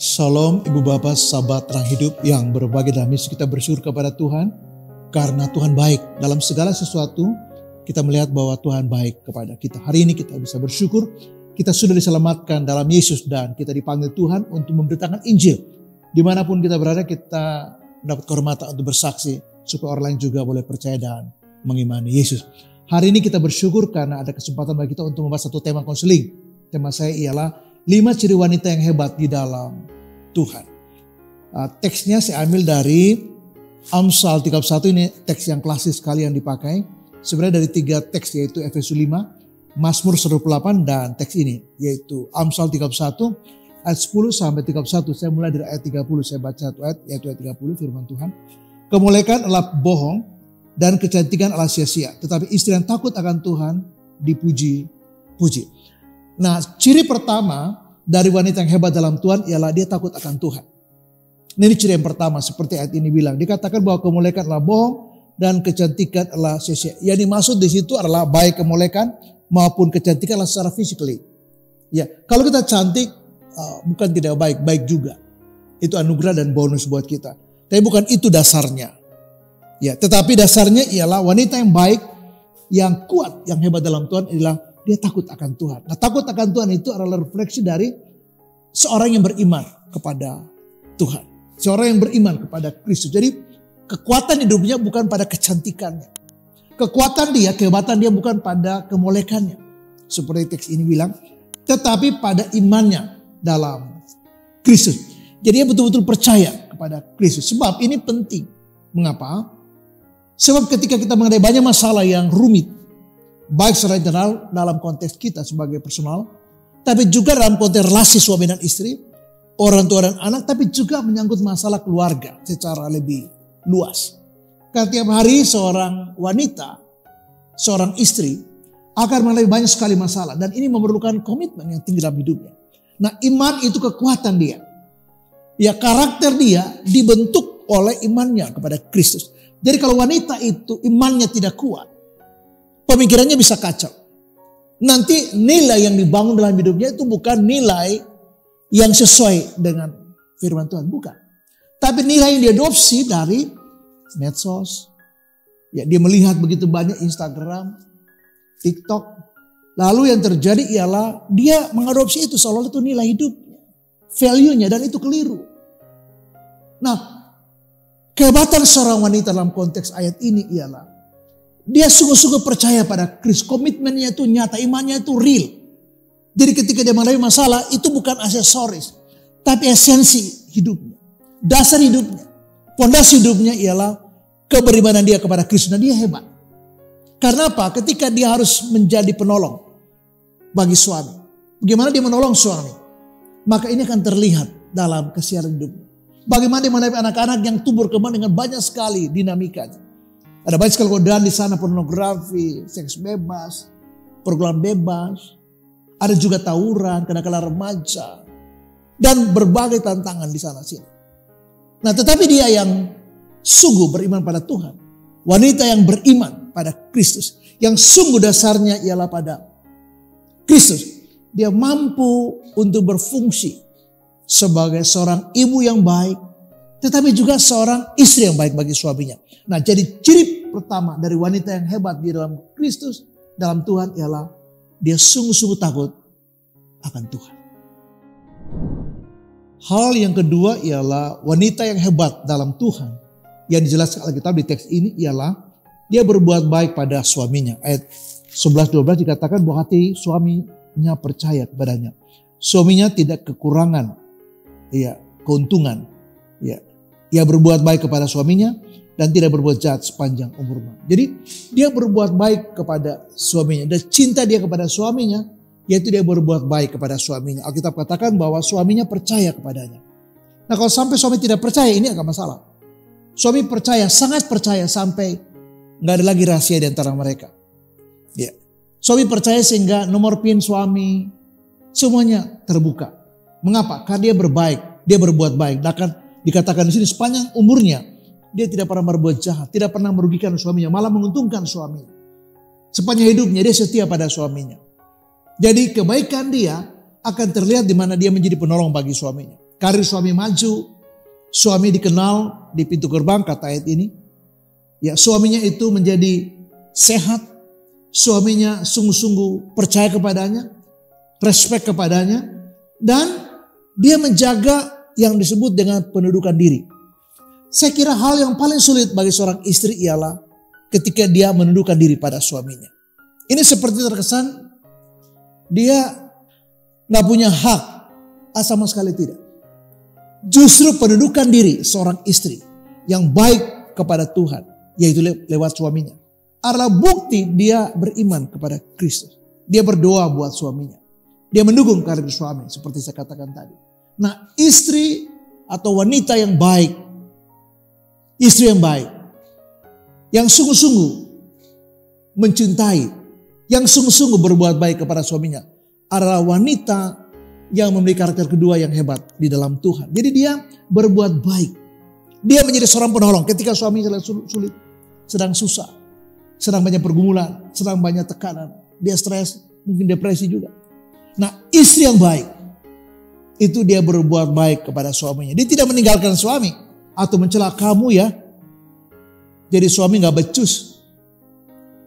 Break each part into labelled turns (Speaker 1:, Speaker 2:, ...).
Speaker 1: Salam Ibu Bapak sahabat terang hidup yang berbahagia dalam Yesus. Kita bersyukur kepada Tuhan karena Tuhan baik. Dalam segala sesuatu kita melihat bahwa Tuhan baik kepada kita. Hari ini kita bisa bersyukur kita sudah diselamatkan dalam Yesus dan kita dipanggil Tuhan untuk memberitakan Injil. Dimanapun kita berada kita mendapat kehormatan untuk bersaksi supaya orang lain juga boleh percaya dan mengimani Yesus. Hari ini kita bersyukur karena ada kesempatan bagi kita untuk membahas satu tema konseling. Tema saya ialah 5 ciri wanita yang hebat di dalam Tuhan. Teksnya saya ambil dari Amsal 31, ini teks yang klasik sekali yang dipakai. Sebenarnya dari 3 teks yaitu Efesus 5, Mazmur 108 dan teks ini yaitu Amsal 31 ayat 10 sampai 31. Saya mulai dari ayat 30, saya baca satu ayat yaitu ayat 30 firman Tuhan. Kemuliaan adalah bohong dan kecantikan adalah sia-sia, tetapi istri yang takut akan Tuhan dipuji-puji. Nah, ciri pertama dari wanita yang hebat dalam Tuhan ialah dia takut akan Tuhan. Ini ciri yang pertama seperti ayat ini bilang. Dikatakan bahwa kemuliaan adalah bohong dan kecantikan adalah sia-sia. Yang dimaksud di situ adalah baik kemuliaan maupun kecantikan adalah secara physically. Ya, kalau kita cantik bukan tidak baik, baik juga. Itu anugerah dan bonus buat kita. Tapi bukan itu dasarnya. Ya, tetapi dasarnya ialah wanita yang baik, yang kuat, yang hebat dalam Tuhan adalah dia takut akan Tuhan. Nah, takut akan Tuhan itu adalah refleksi dari seorang yang beriman kepada Tuhan. Seorang yang beriman kepada Kristus. Jadi kekuatan hidupnya bukan pada kecantikannya. Kekuatan dia, kehebatan dia bukan pada kemolekannya. Seperti teks ini bilang. Tetapi pada imannya dalam Kristus. Jadi dia betul-betul percaya kepada Kristus. Sebab ini penting. Mengapa? Sebab ketika kita menghadapi banyak masalah yang rumit. Baik secara internal dalam konteks kita sebagai personal. Tapi juga dalam konteks relasi suami dan istri. Orang tua dan anak. Tapi juga menyangkut masalah keluarga secara lebih luas. Karena tiap hari seorang wanita, seorang istri akan mengalami banyak sekali masalah. Dan ini memerlukan komitmen yang tinggi dalam hidupnya. Nah, iman itu kekuatan dia. Ya, karakter dia dibentuk oleh imannya kepada Kristus. Jadi kalau wanita itu imannya tidak kuat, pemikirannya bisa kacau. Nanti nilai yang dibangun dalam hidupnya itu bukan nilai yang sesuai dengan firman Tuhan. Bukan. Tapi nilai yang diadopsi dari medsos. Ya, dia melihat begitu banyak Instagram, TikTok. Lalu yang terjadi ialah dia mengadopsi itu seolah itu nilai hidupnya. Value-nya dan itu keliru. Nah, kehebatan seorang wanita dalam konteks ayat ini ialah dia sungguh-sungguh percaya pada Kristus. Komitmennya itu nyata, imannya itu real. Jadi ketika dia mengalami masalah itu bukan aksesoris. Tapi esensi hidupnya. Dasar hidupnya. Fondasi hidupnya ialah keberimanan dia kepada Kristus. Nah, dia hebat. Karena apa? Ketika dia harus menjadi penolong bagi suami. Bagaimana dia menolong suami? Maka ini akan terlihat dalam kesiaran hidupnya. Bagaimana dia menghadapi anak-anak yang tumbuh kembang dengan banyak sekali dinamikanya. Ada banyak sekali godaan di sana, pornografi, seks bebas, program bebas. Ada juga tawuran, kenakalan remaja. Dan berbagai tantangan di sana sini. Nah, tetapi dia yang sungguh beriman pada Tuhan. Wanita yang beriman pada Kristus. Yang sungguh dasarnya ialah pada Kristus. Dia mampu untuk berfungsi sebagai seorang ibu yang baik. Tetapi juga seorang istri yang baik bagi suaminya. Nah, jadi ciri pertama dari wanita yang hebat di dalam Kristus, dalam Tuhan ialah dia sungguh-sungguh takut akan Tuhan. Hal yang kedua ialah wanita yang hebat dalam Tuhan. Yang dijelaskan Alkitab di teks ini ialah dia berbuat baik pada suaminya. Ayat 11-12 dikatakan bahwa hati suaminya percaya kepadanya. Suaminya tidak kekurangan keuntungan. Ia berbuat baik kepada suaminya dan tidak berbuat jahat sepanjang umurnya. Jadi dia berbuat baik kepada suaminya. Dan cinta dia kepada suaminya yaitu dia berbuat baik kepada suaminya. Alkitab katakan bahwa suaminya percaya kepadanya. Nah, kalau sampai suami tidak percaya ini agak masalah. Suami percaya, sangat percaya sampai gak ada lagi rahasia di antara mereka. Ya. Suami percaya sehingga nomor PIN suami semuanya terbuka. Mengapa? Karena dia berbaik, dia berbuat baik. Bahkan dikatakan di sini sepanjang umurnya dia tidak pernah berbuat jahat, tidak pernah merugikan suaminya, malah menguntungkan suaminya. Sepanjang hidupnya dia setia pada suaminya. Jadi kebaikan dia akan terlihat di mana dia menjadi penolong bagi suaminya. karir suami maju, suami dikenal di pintu gerbang kata ayat ini. Ya, suaminya itu menjadi sehat, suaminya sungguh-sungguh percaya kepadanya, respect kepadanya, dan dia menjaga yang disebut dengan pendudukan diri. Saya kira hal yang paling sulit bagi seorang istri ialah ketika dia menundukkan diri pada suaminya. Ini seperti terkesan dia gak punya hak, sama sekali tidak. Justru pendudukan diri seorang istri yang baik kepada Tuhan, yaitu lewat suaminya, adalah bukti dia beriman kepada Kristus. Dia berdoa buat suaminya. Dia mendukung karir suami seperti saya katakan tadi. Nah, istri atau wanita yang baik, istri yang baik, yang sungguh-sungguh mencintai, yang sungguh-sungguh berbuat baik kepada suaminya, adalah wanita yang memiliki karakter kedua yang hebat di dalam Tuhan. Jadi dia berbuat baik. Dia menjadi seorang penolong ketika suami sedang sulit, sedang susah, sedang banyak pergumulan, sedang banyak tekanan. Dia stres, mungkin depresi juga. Nah, istri yang baik, itu dia berbuat baik kepada suaminya. Dia tidak meninggalkan suami atau mencela, kamu ya. Jadi suami gak becus.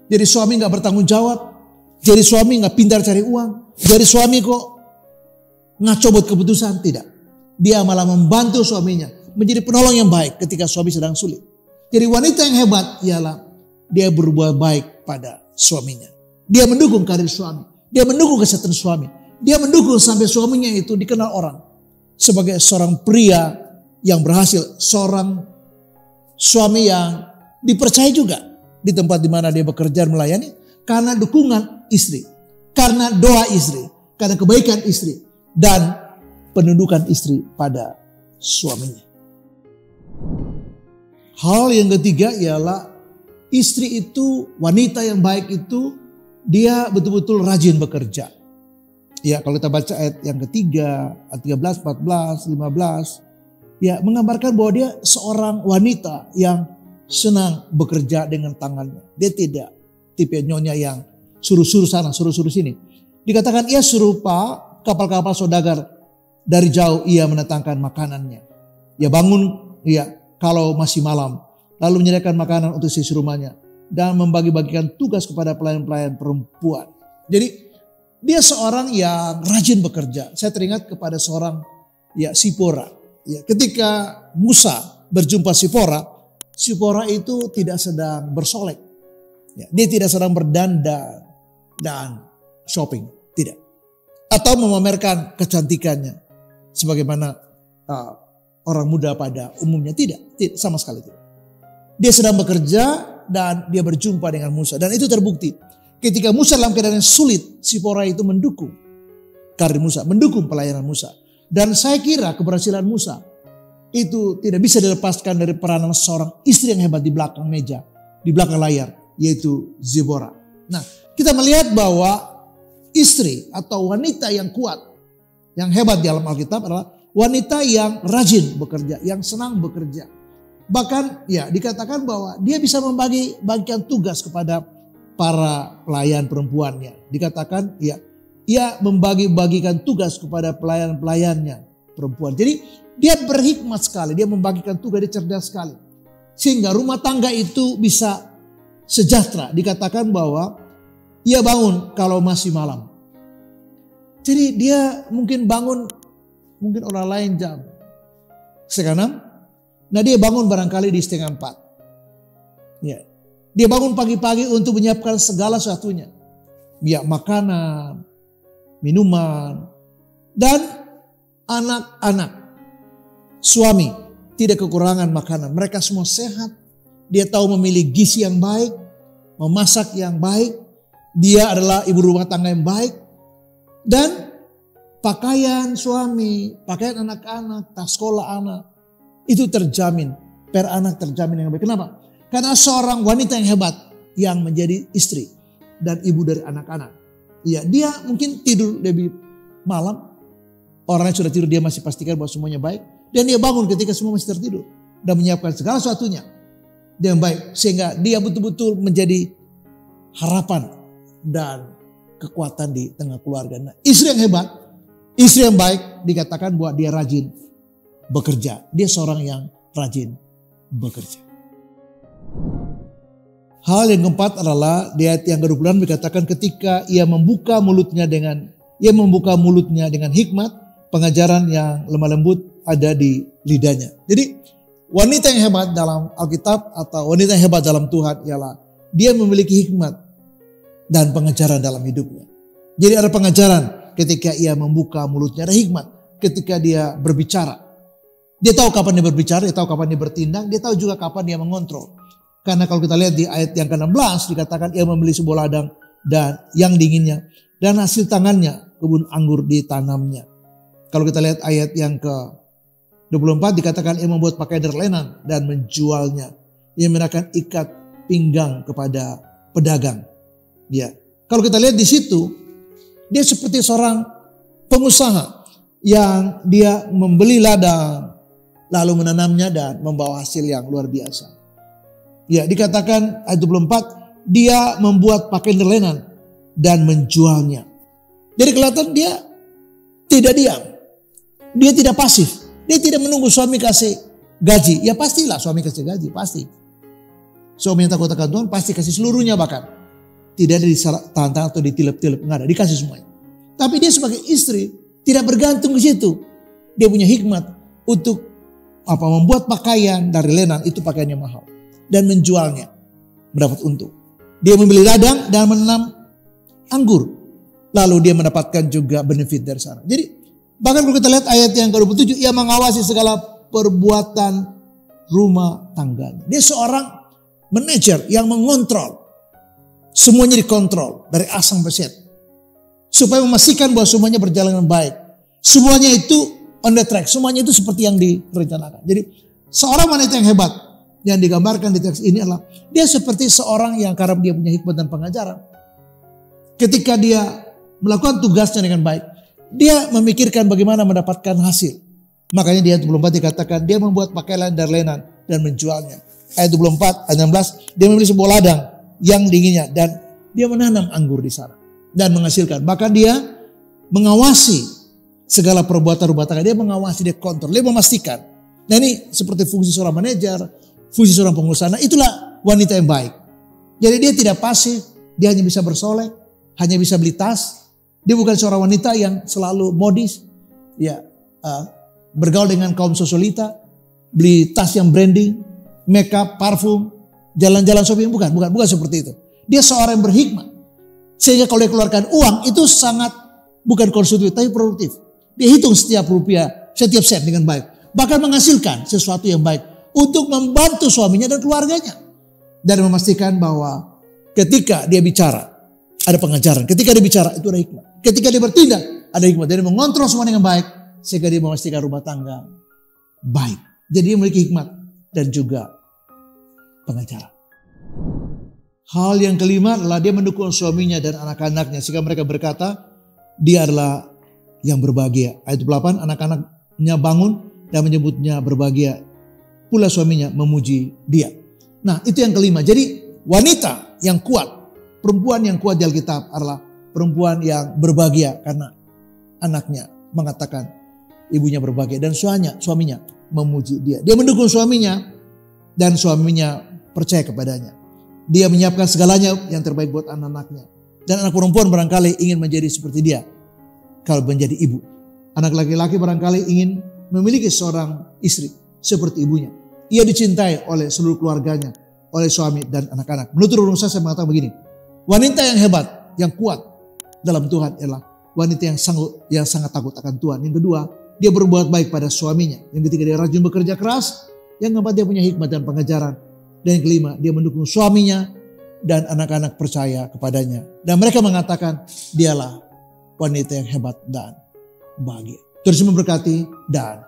Speaker 1: Jadi suami gak bertanggung jawab. Jadi suami gak pintar cari uang. Jadi suami kok ngaco buat keputusan. Tidak. Dia malah membantu suaminya menjadi penolong yang baik ketika suami sedang sulit. Jadi wanita yang hebat ialah dia berbuat baik pada suaminya. Dia mendukung karir suami. Dia mendukung kesehatan suami. Dia mendukung sampai suaminya itu dikenal orang sebagai seorang pria yang berhasil. Seorang suami yang dipercaya juga di tempat di mana dia bekerja dan melayani. Karena dukungan istri. Karena doa istri. Karena kebaikan istri. Dan penundukan istri pada suaminya. Hal yang ketiga ialah istri itu, wanita yang baik itu, dia betul-betul rajin bekerja. Ya, kalau kita baca ayat yang ketiga, ayat 13, 14, 15, ya menggambarkan bahwa dia seorang wanita yang senang bekerja dengan tangannya. Dia tidak tipe nyonya yang suruh-suruh sana, suruh-suruh sini. Dikatakan ia serupa kapal-kapal saudagar, dari jauh ia mendatangkan makanannya. Ia bangun ya kalau masih malam, lalu menyediakan makanan untuk sisi rumahnya dan membagi-bagikan tugas kepada pelayan-pelayan perempuan. Jadi dia seorang yang rajin bekerja. Saya teringat kepada seorang Sipora. Ya, ketika Musa berjumpa Sipora itu tidak sedang bersolek. Ya, dia tidak sedang berdandan dan shopping, tidak. Atau memamerkan kecantikannya sebagaimana orang muda pada umumnya, tidak, sama sekali tidak. Dia sedang bekerja dan dia berjumpa dengan Musa, dan itu terbukti. Ketika Musa dalam keadaan yang sulit, Sipora itu mendukung karir Musa, mendukung pelayanan Musa. Dan saya kira keberhasilan Musa itu tidak bisa dilepaskan dari peranan seorang istri yang hebat di belakang meja, di belakang layar, yaitu Zipora. Nah, kita melihat bahwa istri atau wanita yang kuat, yang hebat di dalam Alkitab adalah wanita yang rajin bekerja, yang senang bekerja. Bahkan ya dikatakan bahwa dia bisa bagikan tugas kepada para pelayan perempuannya. Dikatakan ya, ia bagikan tugas kepada pelayan-pelayannya perempuan. Jadi dia berhikmat sekali, dia membagikan tugas, dia cerdas sekali. Sehingga rumah tangga itu bisa sejahtera. Dikatakan bahwa ia bangun kalau masih malam. Jadi dia mungkin bangun, mungkin orang lain jam 5:30. Nah dia bangun barangkali di 3:30. Ya. Dia bangun pagi-pagi untuk menyiapkan segala sesuatunya. Ya, makanan, minuman, dan anak-anak. Suami tidak kekurangan makanan. Mereka semua sehat. Dia tahu memilih gizi yang baik, memasak yang baik. Dia adalah ibu rumah tangga yang baik. Dan pakaian suami, pakaian anak-anak, tas sekolah anak, itu terjamin. Per anak terjamin yang baik. Kenapa? Karena seorang wanita yang hebat yang menjadi istri dan ibu dari anak-anak. Ya, dia mungkin tidur lebih malam. Orangnya sudah tidur, dia masih pastikan bahwa semuanya baik. Dan dia bangun ketika semua masih tertidur. Dan menyiapkan segala sesuatunya yang baik. Sehingga dia betul-betul menjadi harapan dan kekuatan di tengah keluarga. Nah, istri yang hebat, istri yang baik dikatakan bahwa dia rajin bekerja. Dia seorang yang rajin bekerja. Hal yang keempat adalah di ayat yang ke-26 dikatakan ketika ia membuka mulutnya dengan hikmat, pengajaran yang lemah lembut ada di lidahnya. Jadi wanita yang hebat dalam Alkitab atau wanita yang hebat dalam Tuhan ialah dia memiliki hikmat dan pengajaran dalam hidupnya. Jadi ada pengajaran ketika ia membuka mulutnya, ada hikmat ketika dia berbicara. Dia tahu kapan dia berbicara, dia tahu kapan dia bertindak, dia tahu juga kapan dia mengontrol. Karena kalau kita lihat di ayat yang ke-16 dikatakan ia membeli sebuah ladang dan yang dinginnya dan hasil tangannya kebun anggur ditanamnya. Kalau kita lihat ayat yang ke-24 dikatakan ia membuat pakaian dari lenan dan menjualnya. Ia mengenakan ikat pinggang kepada pedagang. Ya. Kalau kita lihat di situ dia seperti seorang pengusaha yang dia membeli ladang lalu menanamnya dan membawa hasil yang luar biasa. Ya, dikatakan ayat 24, dia membuat pakaian dari lenan dan menjualnya. Jadi kelihatan dia tidak diam. Dia tidak pasif. Dia tidak menunggu suami kasih gaji. Ya pastilah suami kasih gaji, pasti. Suami yang takut akan Tuhan pasti kasih seluruhnya bahkan. Tidak ada ditahan-tahan atau ditilep-tilep, enggak ada, dikasih semuanya. Tapi dia sebagai istri tidak bergantung ke situ. Dia punya hikmat untuk membuat pakaian dari lenan, itu pakaiannya mahal. Dan menjualnya, mendapat untung. Dia membeli ladang dan menanam anggur. Lalu dia mendapatkan juga benefit dari sana. Jadi bahkan kalau kita lihat ayat yang ke-27, ia mengawasi segala perbuatan rumah tangganya. Dia seorang manajer yang mengontrol. Semuanya dikontrol dari A sampai Z. Supaya memastikan bahwa semuanya berjalan dengan baik. Semuanya itu on the track. Semuanya itu seperti yang direncanakan. Jadi seorang wanita yang hebat yang digambarkan di teks ini adalah dia seperti seorang yang karena dia punya hikmat dan pengajaran. Ketika dia melakukan tugasnya dengan baik, dia memikirkan bagaimana mendapatkan hasil. Makanya di ayat 24 dikatakan dia membuat pakaian dari lenan dan menjualnya. Ayat 24, ayat 16, dia membeli sebuah ladang yang dinginnya dan dia menanam anggur di sana dan menghasilkan. Bahkan dia mengawasi segala perbuatan rumah tangga, dia mengawasi, dia kontrol, dia memastikan. Nah ini seperti fungsi seorang manajer, fungsi seorang pengusaha. Nah itulah wanita yang baik. Jadi dia tidak pasif, dia hanya bisa bersolek, hanya bisa beli tas. Dia bukan seorang wanita yang selalu modis, ya bergaul dengan kaum sosialita, beli tas yang branding, makeup, parfum, jalan-jalan shopping, bukan seperti itu. Dia seorang yang berhikmat. Sehingga kalau dia keluarkan uang itu sangat bukan konsumtif tapi produktif. Dia hitung setiap rupiah, setiap sen dengan baik. Bahkan menghasilkan sesuatu yang baik untuk membantu suaminya dan keluarganya. Dan memastikan bahwa ketika dia bicara ada pengajaran. Ketika dia bicara itu ada hikmat. Ketika dia bertindak ada hikmat. Dia mengontrol semua dengan baik sehingga dia memastikan rumah tangga baik. Jadi dia memiliki hikmat dan juga pengajaran. Hal yang kelima adalah dia mendukung suaminya dan anak-anaknya sehingga mereka berkata dia adalah yang berbahagia. Ayat 8, anak-anaknya bangun dan menyebutnya berbahagia. Pula suaminya memuji dia. Nah itu yang kelima. Jadi wanita yang kuat, perempuan yang kuat di Alkitab adalah perempuan yang berbahagia karena anaknya mengatakan ibunya berbahagia dan suaminya memuji dia. Dia mendukung suaminya dan suaminya percaya kepadanya. Dia menyiapkan segalanya yang terbaik buat anak-anaknya. Dan anak perempuan barangkali ingin menjadi seperti dia kalau menjadi ibu. Anak laki-laki barangkali ingin memiliki seorang istri seperti ibunya. Ia dicintai oleh seluruh keluarganya, oleh suami dan anak-anak. Menurut Renungan saya mengatakan begini. Wanita yang hebat, yang kuat dalam Tuhan adalah wanita yang sangat takut akan Tuhan. Yang kedua, dia berbuat baik pada suaminya. Yang ketiga, dia rajin bekerja keras. Yang keempat, dia punya hikmat dan pengajaran. Dan yang kelima, dia mendukung suaminya dan anak-anak percaya kepadanya. Dan mereka mengatakan dialah wanita yang hebat dan bahagia. Tuhan memberkati dan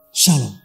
Speaker 1: shalom.